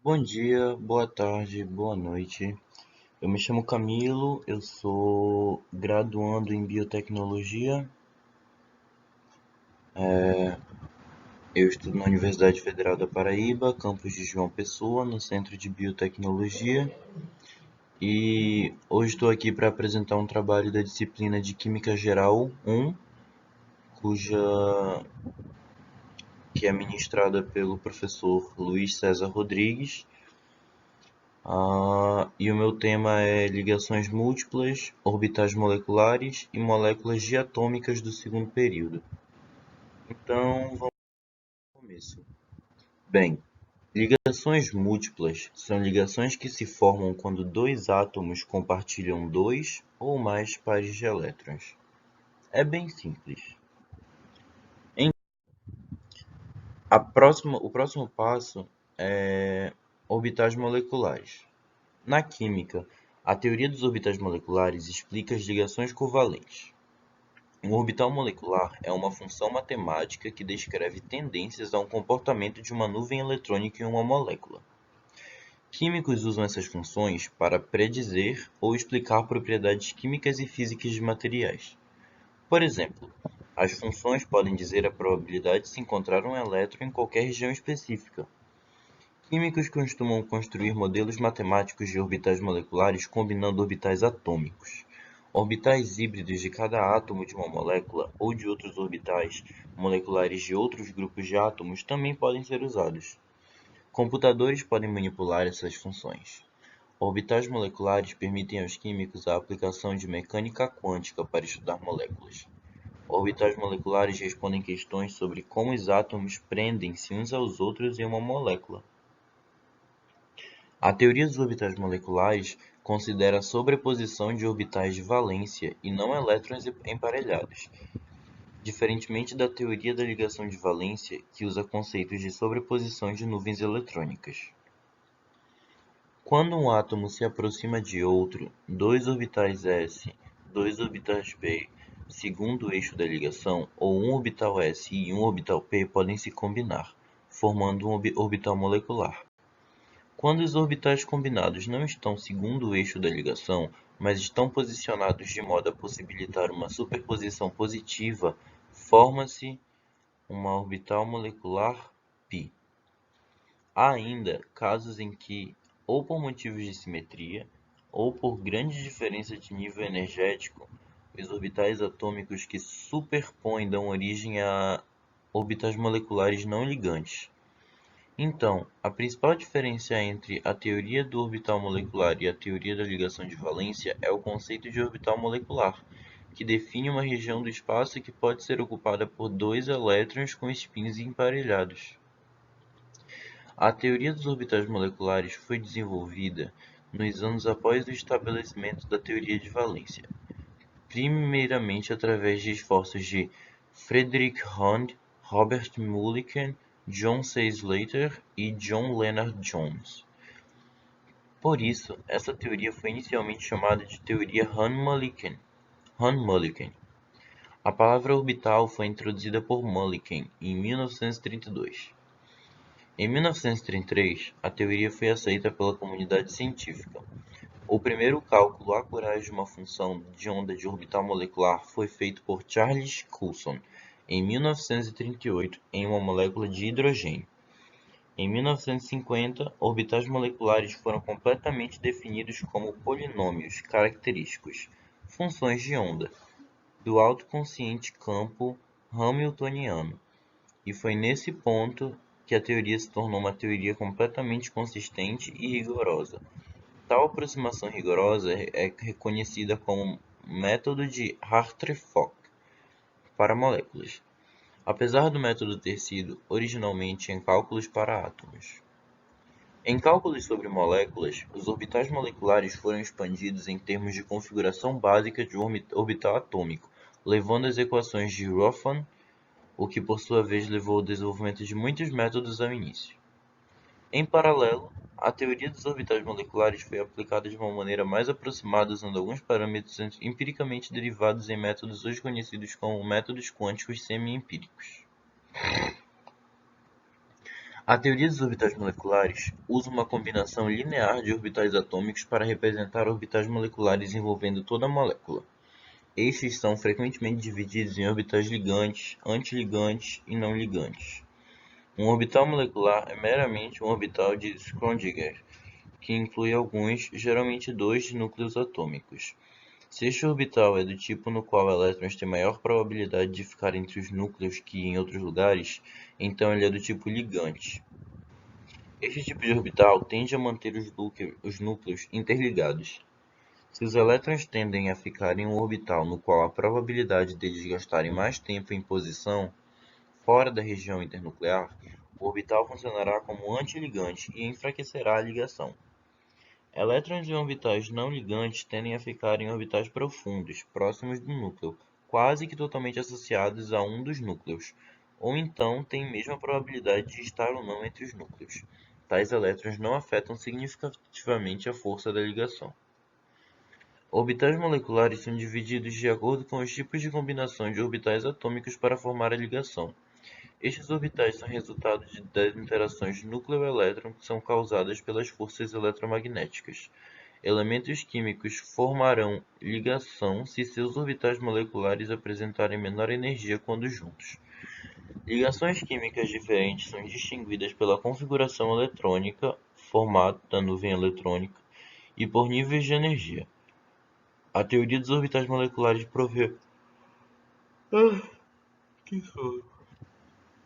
Bom dia, boa tarde, boa noite. Eu me chamo Camilo, eu sou graduando em biotecnologia. Eu estudo na Universidade Federal da Paraíba, campus de João Pessoa, no Centro de Biotecnologia. E hoje estou aqui para apresentar um trabalho da disciplina de Química Geral 1, cuja que é ministrada pelo professor Luiz César Rodrigues. E o meu tema é ligações múltiplas, orbitais moleculares e moléculas diatômicas do segundo período. Então, vamos ao começo. Bem, ligações múltiplas são ligações que se formam quando dois átomos compartilham dois ou mais pares de elétrons. É bem simples. Em o próximo passo é orbitais moleculares. Na química, a teoria dos orbitais moleculares explica as ligações covalentes. Um orbital molecular é uma função matemática que descreve tendências a um comportamento de uma nuvem eletrônica em uma molécula. Químicos usam essas funções para predizer ou explicar propriedades químicas e físicas de materiais. Por exemplo, as funções podem dizer a probabilidade de se encontrar um elétron em qualquer região específica. Químicos costumam construir modelos matemáticos de orbitais moleculares combinando orbitais atômicos. Orbitais híbridos de cada átomo de uma molécula ou de outros orbitais moleculares de outros grupos de átomos também podem ser usados. Computadores podem manipular essas funções. Orbitais moleculares permitem aos químicos a aplicação de mecânica quântica para estudar moléculas. Orbitais moleculares respondem questões sobre como os átomos prendem-se uns aos outros em uma molécula. A teoria dos orbitais moleculares considera a sobreposição de orbitais de valência e não elétrons emparelhados, diferentemente da teoria da ligação de valência, que usa conceitos de sobreposição de nuvens eletrônicas. Quando um átomo se aproxima de outro, dois orbitais s, dois orbitais p, segundo o eixo da ligação, ou um orbital s e um orbital p podem se combinar, formando um orbital molecular. Quando os orbitais combinados não estão segundo o eixo da ligação, mas estão posicionados de modo a possibilitar uma superposição positiva, forma-se uma orbital molecular π. Há ainda casos em que, ou por motivos de simetria, ou por grande diferença de nível energético, os orbitais atômicos que superpõem dão origem a orbitais moleculares não ligantes. Então, a principal diferença entre a teoria do orbital molecular e a teoria da ligação de valência é o conceito de orbital molecular, que define uma região do espaço que pode ser ocupada por dois elétrons com spins emparelhados. A teoria dos orbitais moleculares foi desenvolvida nos anos após o estabelecimento da teoria de valência, primeiramente através de esforços de Frederick Hund, Robert Mulliken, John C. Slater e John Lennard Jones. Por isso, essa teoria foi inicialmente chamada de teoria Hahn-Mulliken. A palavra orbital foi introduzida por Mulliken em 1932. Em 1933, a teoria foi aceita pela comunidade científica. O primeiro cálculo acurado de uma função de onda de orbital molecular foi feito por Charles Coulson em 1938 em uma molécula de hidrogênio. Em 1950, orbitais moleculares foram completamente definidos como polinômios característicos, funções de onda, do autoconsciente campo hamiltoniano, e foi nesse ponto que a teoria se tornou uma teoria completamente consistente e rigorosa. Tal aproximação rigorosa é reconhecida como método de Hartree-Fock para moléculas, apesar do método ter sido originalmente em cálculos para átomos. Em cálculos sobre moléculas, os orbitais moleculares foram expandidos em termos de configuração básica de um orbital atômico, levando às equações de Rothman, o que por sua vez levou ao desenvolvimento de muitos métodos ao início. Em paralelo, a teoria dos orbitais moleculares foi aplicada de uma maneira mais aproximada usando alguns parâmetros empiricamente derivados em métodos hoje conhecidos como métodos quânticos semi-empíricos. A teoria dos orbitais moleculares usa uma combinação linear de orbitais atômicos para representar orbitais moleculares envolvendo toda a molécula. Estes são frequentemente divididos em orbitais ligantes, antiligantes e não ligantes. Um orbital molecular é meramente um orbital de Schrödinger, que inclui alguns, geralmente dois, núcleos atômicos. Se este orbital é do tipo no qual elétrons têm maior probabilidade de ficar entre os núcleos que em outros lugares, então ele é do tipo ligante. Este tipo de orbital tende a manter os núcleos interligados. Se os elétrons tendem a ficar em um orbital no qual a probabilidade deles gastarem mais tempo em posição fora da região internuclear, o orbital funcionará como antiligante e enfraquecerá a ligação. Elétrons em orbitais não ligantes tendem a ficar em orbitais profundos, próximos do núcleo, quase que totalmente associados a um dos núcleos, ou então têm mesmo a probabilidade de estar ou não entre os núcleos. Tais elétrons não afetam significativamente a força da ligação. Orbitais moleculares são divididos de acordo com os tipos de combinação de orbitais atômicos para formar a ligação. Estes orbitais são resultado das interações núcleo-elétron que são causadas pelas forças eletromagnéticas. Elementos químicos formarão ligação se seus orbitais moleculares apresentarem menor energia quando juntos. Ligações químicas diferentes são distinguidas pela configuração eletrônica, formato da nuvem eletrônica, e por níveis de energia. A teoria dos orbitais moleculares provê.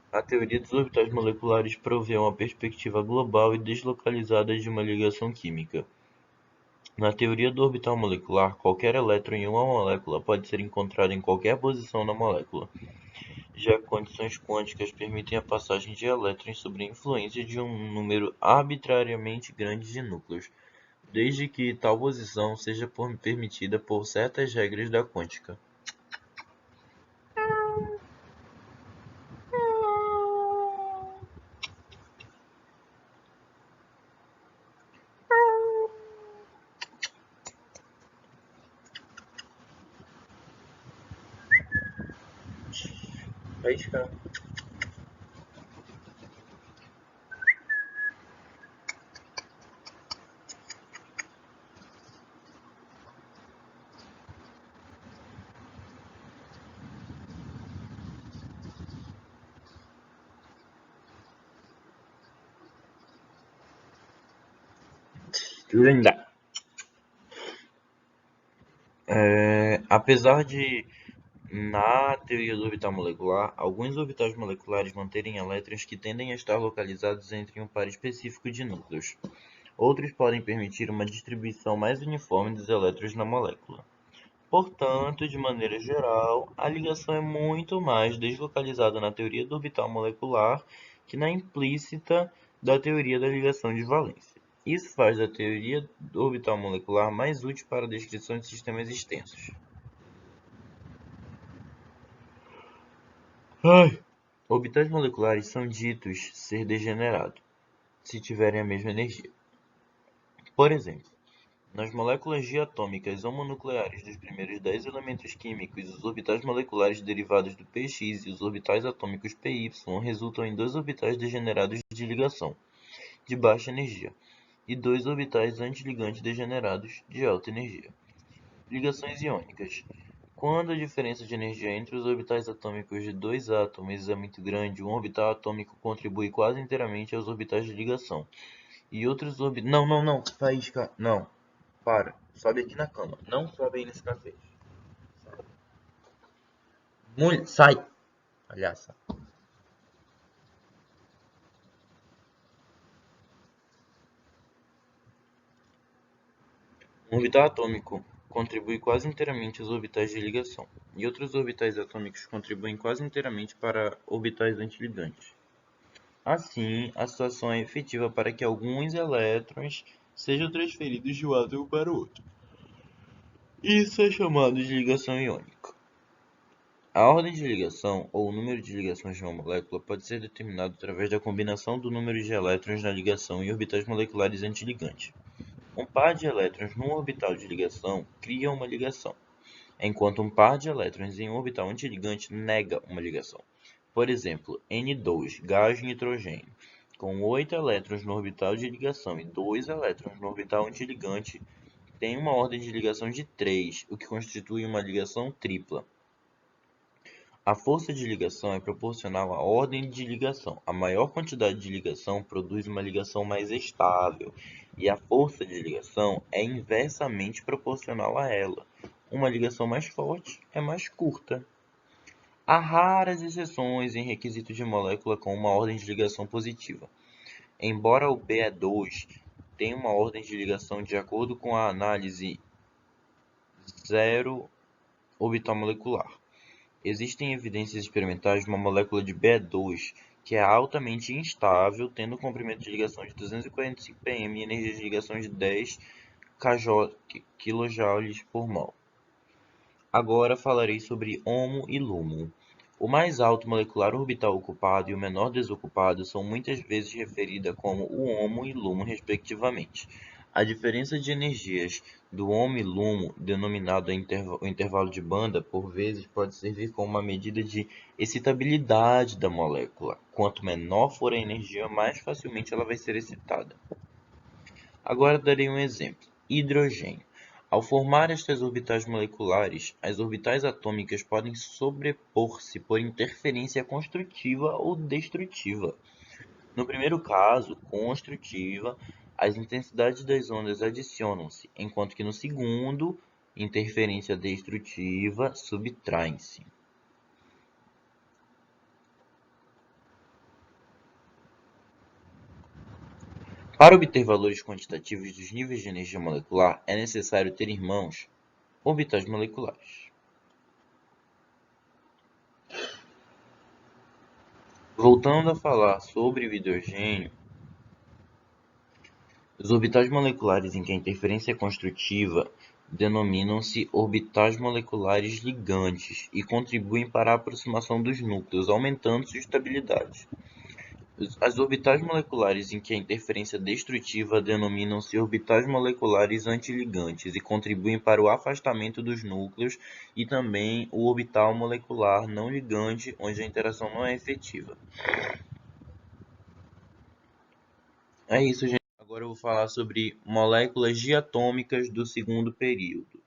A teoria dos orbitais moleculares provê uma perspectiva global e deslocalizada de uma ligação química. Na teoria do orbital molecular, qualquer elétron em uma molécula pode ser encontrado em qualquer posição na molécula, já que condições quânticas permitem a passagem de elétrons sob a influência de um número arbitrariamente grande de núcleos, desde que tal posição seja permitida por certas regras da quântica. Faísca. Linda. Apesar de, na teoria do orbital molecular, alguns orbitais moleculares manterem elétrons que tendem a estar localizados entre um par específico de núcleos. Outros podem permitir uma distribuição mais uniforme dos elétrons na molécula. Portanto, de maneira geral, a ligação é muito mais deslocalizada na teoria do orbital molecular que na implícita da teoria da ligação de valência. Isso faz a teoria do orbital molecular mais útil para a descrição de sistemas extensos. Orbitais moleculares são ditos ser degenerados se tiverem a mesma energia. Por exemplo, nas moléculas diatômicas homonucleares dos primeiros 10 elementos químicos, os orbitais moleculares derivados do px e os orbitais atômicos py resultam em dois orbitais degenerados de ligação, de baixa energia, e dois orbitais antiligantes degenerados, de alta energia. Ligações iônicas. Quando a diferença de energia entre os orbitais atômicos de dois átomos é muito grande, um orbital atômico contribui quase inteiramente aos orbitais de ligação. E outros orbitais... Não, Faísca, não. Para, sobe aqui na cama. Não sobe aí nesse café. Sai! Palhaça. Um orbital atômico contribui quase inteiramente aos orbitais de ligação, e outros orbitais atômicos contribuem quase inteiramente para orbitais antiligantes. Assim, a situação é efetiva para que alguns elétrons sejam transferidos de um átomo para o outro. Isso é chamado de ligação iônica. A ordem de ligação, ou o número de ligações de uma molécula, pode ser determinado através da combinação do número de elétrons na ligação em orbitais moleculares antiligantes. Um par de elétrons num orbital de ligação cria uma ligação, enquanto um par de elétrons em um orbital antiligante nega uma ligação. Por exemplo, N2, gás nitrogênio, com 8 elétrons no orbital de ligação e 2 elétrons no orbital antiligante, tem uma ordem de ligação de 3, o que constitui uma ligação tripla. A força de ligação é proporcional à ordem de ligação. A maior quantidade de ligação produz uma ligação mais estável, e a força de ligação é inversamente proporcional a ela. Uma ligação mais forte é mais curta. Há raras exceções em requisitos de molécula com uma ordem de ligação positiva. Embora o Be2 tenha uma ordem de ligação de acordo com a análise 0 orbital molecular, existem evidências experimentais de uma molécula de Be2 que é altamente instável, tendo um comprimento de ligação de 245 pm e energia de ligação de 10 kJ por mol. Agora falarei sobre HOMO e LUMO. O mais alto molecular orbital ocupado e o menor desocupado são muitas vezes referidas como o HOMO e LUMO, respectivamente. A diferença de energias do HOMO e LUMO, denominado o intervalo de banda, por vezes pode servir como uma medida de excitabilidade da molécula. Quanto menor for a energia, mais facilmente ela vai ser excitada. Agora darei um exemplo: hidrogênio. Ao formar estas orbitais moleculares, as orbitais atômicas podem sobrepor-se por interferência construtiva ou destrutiva. No primeiro caso, construtiva, as intensidades das ondas adicionam-se, enquanto que no segundo, interferência destrutiva, subtraem-se. Para obter valores quantitativos dos níveis de energia molecular, é necessário ter em mãos orbitais moleculares. Voltando a falar sobre o hidrogênio, os orbitais moleculares em que a interferência é construtiva denominam-se orbitais moleculares ligantes e contribuem para a aproximação dos núcleos, aumentando sua estabilidade. As orbitais moleculares em que a interferência destrutiva denominam-se orbitais moleculares antiligantes e contribuem para o afastamento dos núcleos, e também o orbital molecular não ligante, onde a interação não é efetiva. É isso, gente. Agora eu vou falar sobre moléculas diatômicas do segundo período.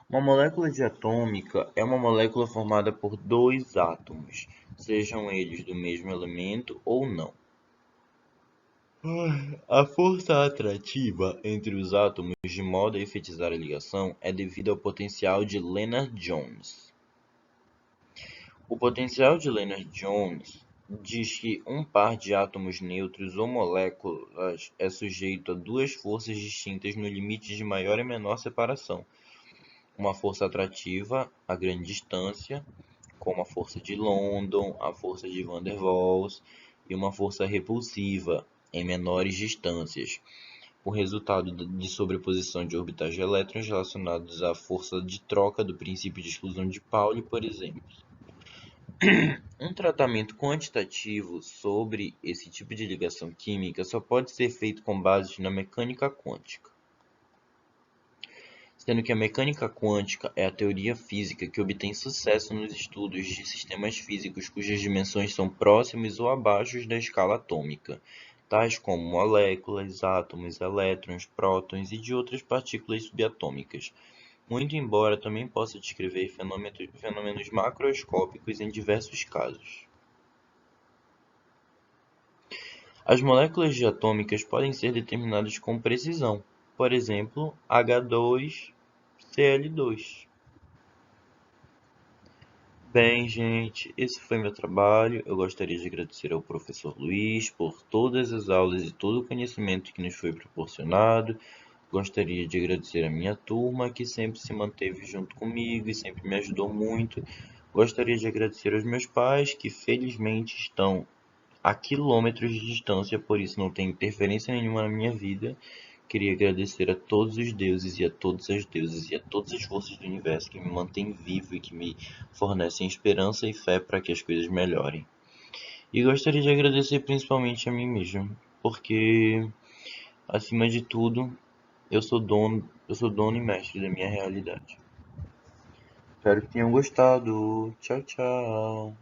Uma molécula diatômica é uma molécula formada por dois átomos, sejam eles do mesmo elemento ou não. A força atrativa entre os átomos de modo a efetizar a ligação é devido ao potencial de Lennard-Jones. O potencial de Lennard-Jones diz que um par de átomos neutros ou moléculas é sujeito a duas forças distintas no limite de maior e menor separação. Uma força atrativa a grande distância, como a força de London, a força de Van der Waals, e uma força repulsiva em menores distâncias, o resultado de sobreposição de orbitais de elétrons relacionados à força de troca do princípio de exclusão de Pauli, por exemplo. Um tratamento quantitativo sobre esse tipo de ligação química só pode ser feito com base na mecânica quântica, sendo que a mecânica quântica é a teoria física que obtém sucesso nos estudos de sistemas físicos cujas dimensões são próximas ou abaixo da escala atômica, tais como moléculas, átomos, elétrons, prótons e de outras partículas subatômicas, muito embora também possa descrever fenômenos macroscópicos em diversos casos. As moléculas diatômicas podem ser determinadas com precisão, por exemplo, H2Cl2. Bem, gente, esse foi meu trabalho. Eu gostaria de agradecer ao professor Luiz por todas as aulas e todo o conhecimento que nos foi proporcionado. Gostaria de agradecer a minha turma, que sempre se manteve junto comigo e sempre me ajudou muito. Gostaria de agradecer aos meus pais, que felizmente estão a quilômetros de distância, por isso não tem interferência nenhuma na minha vida. Queria agradecer a todos os deuses e a todas as deusas e a todas as forças do universo que me mantêm vivo e que me fornecem esperança e fé para que as coisas melhorem. E gostaria de agradecer principalmente a mim mesmo, porque, acima de tudo, eu sou dono e mestre da minha realidade. Espero que tenham gostado. Tchau, tchau.